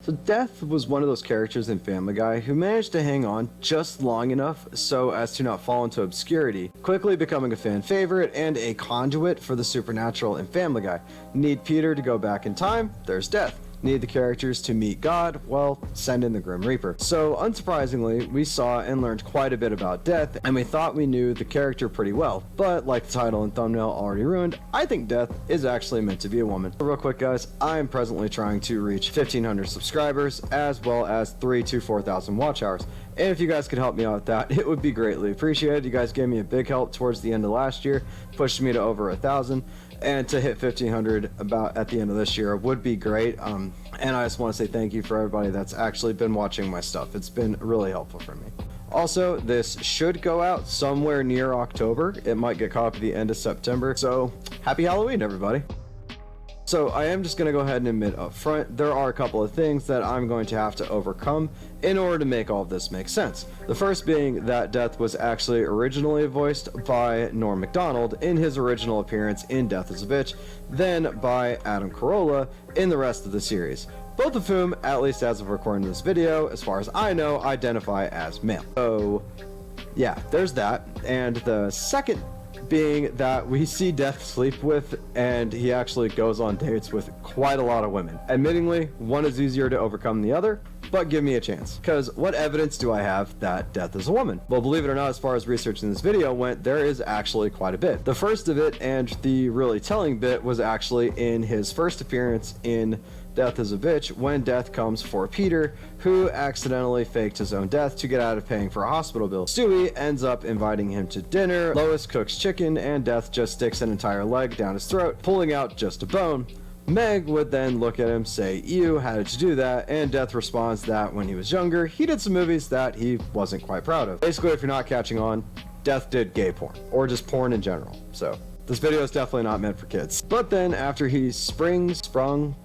So Death was one of those characters in Family Guy who managed to hang on just long enough so as to not fall into obscurity, quickly becoming a fan favorite and a conduit for the supernatural in Family Guy. Need Peter to go back in time? There's Death. Need the characters to meet God? Well, send in the Grim Reaper. So unsurprisingly, we saw and learned quite a bit about Death, and we thought we knew the character pretty well. But like the title and thumbnail already ruined, I think Death is actually meant to be a woman. So real quick guys, I am presently trying to reach 1,500 subscribers as well as 3,000 to 4,000 watch hours. And if you guys could help me out with that, it would be greatly appreciated. You guys gave me a big help towards the end of last year, pushed me to over 1,000. And to hit 1,500 about at the end of this year would be great. And I just want to say thank you for everybody that's actually been watching my stuff. It's been really helpful for me. Also, this should go out somewhere near October. It might get caught up at the end of September. So happy Halloween, everybody. So I am just going to go ahead and admit up front, there are a couple of things that I'm going to have to overcome in order to make all of this make sense. The first being that Death was actually originally voiced by Norm Macdonald in his original appearance in Death is a Bitch, then by Adam Carolla in the rest of the series. Both of whom, at least as of recording this video, as far as I know, identify as male. So yeah, there's that. And the second being that we see Death sleep with, and he actually goes on dates with quite a lot of women. Admittingly, one is easier to overcome than the other, but give me a chance. Because what evidence do I have that Death is a woman? Well, believe it or not, as far as researching this video went, there is actually quite a bit. The first of it, and the really telling bit, was actually in his first appearance in Death is a Bitch, when Death comes for Peter, who accidentally faked his own death to get out of paying for a hospital bill. Stewie ends up inviting him to dinner, Lois cooks chicken, and Death just sticks an entire leg down his throat, pulling out just a bone. Meg would then look at him, say, "Ew, how did you do that?" And Death responds that when he was younger, he did some movies that he wasn't quite proud of. Basically, if you're not catching on, Death did gay porn, or just porn in general. So this video is definitely not meant for kids. But then after he sprung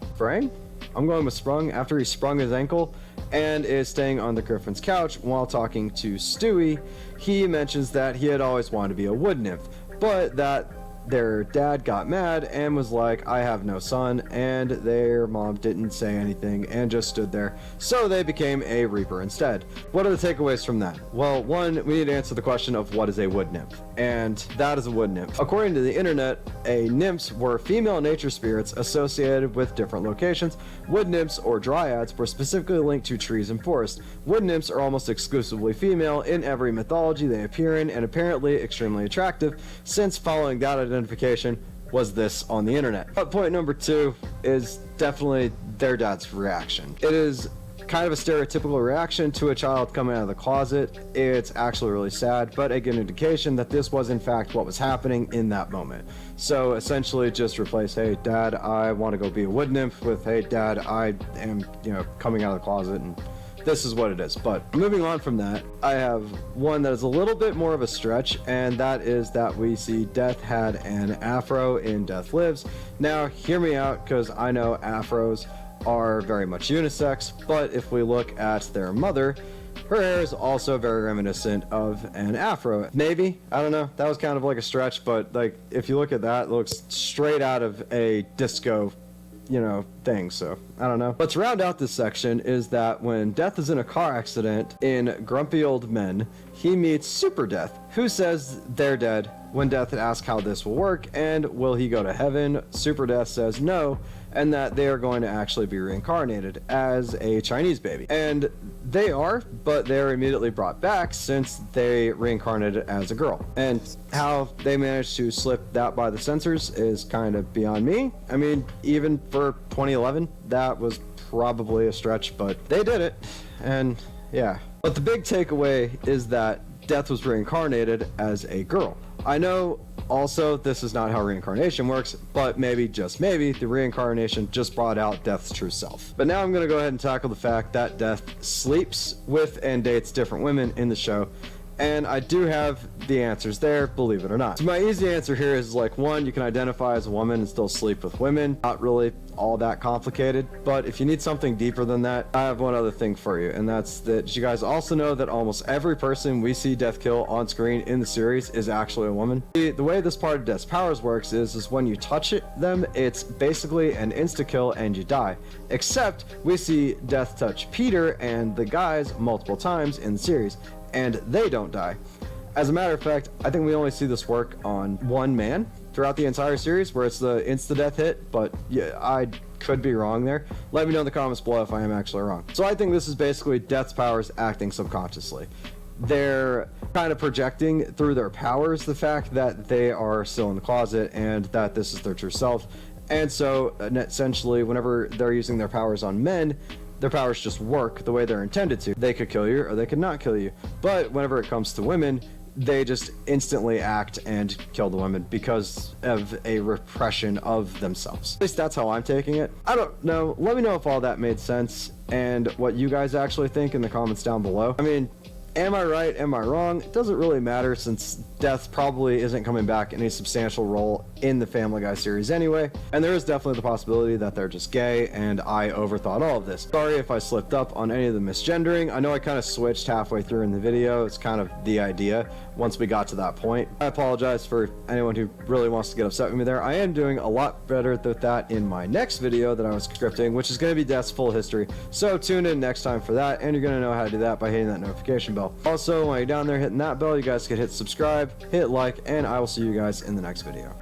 after he sprung his ankle and is staying on the Griffin's couch while talking to Stewie, he mentions that he had always wanted to be a wood nymph, but that their dad got mad and was like, "I have no son," and their mom didn't say anything and just stood there, so they became a reaper instead. What are the takeaways from that? Well, one, we need to answer the question of what is a wood nymph, and that is a wood nymph. According to the internet, nymphs were female nature spirits associated with different locations. Wood nymphs or dryads were specifically linked to trees and forests. Wood nymphs are almost exclusively female in every mythology they appear in, and apparently extremely attractive, since following that identification was this on the internet. But point number two is definitely their dad's reaction. It is kind of a stereotypical reaction to a child coming out of the closet. It's actually really sad, but a good indication that this was in fact what was happening in that moment. So essentially just replace, "Hey dad, I want to go be a wood nymph," with, "Hey dad, I am, coming out of the closet," and this is what it is. But moving on from that, I have one that is a little bit more of a stretch, and that is that we see Death had an afro in Death Lives. Now hear me out, because I know afros are very much unisex, but if we look at their mother, her hair is also very reminiscent of an afro. Maybe, I don't know, that was kind of like a stretch, but like if you look at that, it looks straight out of a disco thing, so I don't know. But to round out this section is that when Death is in a car accident in Grumpy Old Men, he meets Super Death, who says they're dead. When Death asks how this will work and will he go to heaven, Super Death says no, and that they are going to actually be reincarnated as a Chinese baby. And they are, but they're immediately brought back since they reincarnated as a girl. And how they managed to slip that by the censors is kind of beyond me. I mean, even for 2011, that was probably a stretch, but they did it, and yeah. But the big takeaway is that Death was reincarnated as a girl. I know also this is not how reincarnation works, but maybe, just maybe, the reincarnation just brought out Death's true self. But now I'm going to go ahead and tackle the fact that Death sleeps with and dates different women in the show, And I do have the answers there, believe it or not. So my easy answer here is like, one, you can identify as a woman and still sleep with women. Not really all that complicated, but if you need something deeper than that, I have one other thing for you, and that's that you guys also know that almost every person we see death kill on screen in the series is actually a woman. The way this part of Death's powers works is when you touch them, it's basically an insta-kill and you die. Except we see Death touch Peter and the guys multiple times in the series, and they don't die. As a matter of fact, I think we only see this work on one man throughout the entire series, where it's the insta-death hit, but yeah, I could be wrong there. Let me know in the comments below if I am actually wrong. So I think this is basically Death's powers acting subconsciously. They're kind of projecting through their powers the fact that they are still in the closet and that this is their true self. And so essentially, whenever they're using their powers on men, their powers just work the way they're intended to. They could kill you or they could not kill you. But whenever it comes to women, they just instantly act and kill the women because of a repression of themselves. At least that's how I'm taking it. I don't know. Let me know if all that made sense and what you guys actually think in the comments down below. I mean, am I right? Am I wrong? It doesn't really matter, since Death probably isn't coming back in a substantial role in the Family Guy series anyway, and there is definitely the possibility that they're just gay and I overthought all of this. Sorry if I slipped up on any of the misgendering. I know I kind of switched halfway through in the video. It's kind of the idea once we got to that point. I apologize for anyone who really wants to get upset with me there. I am doing a lot better with that in my next video that I was scripting, which is going to be Death's full history. So tune in next time for that, and you're going to know how to do that by hitting that notification bell. Also, while you're down there hitting that bell, you guys can hit subscribe, hit like, and I will see you guys in the next video.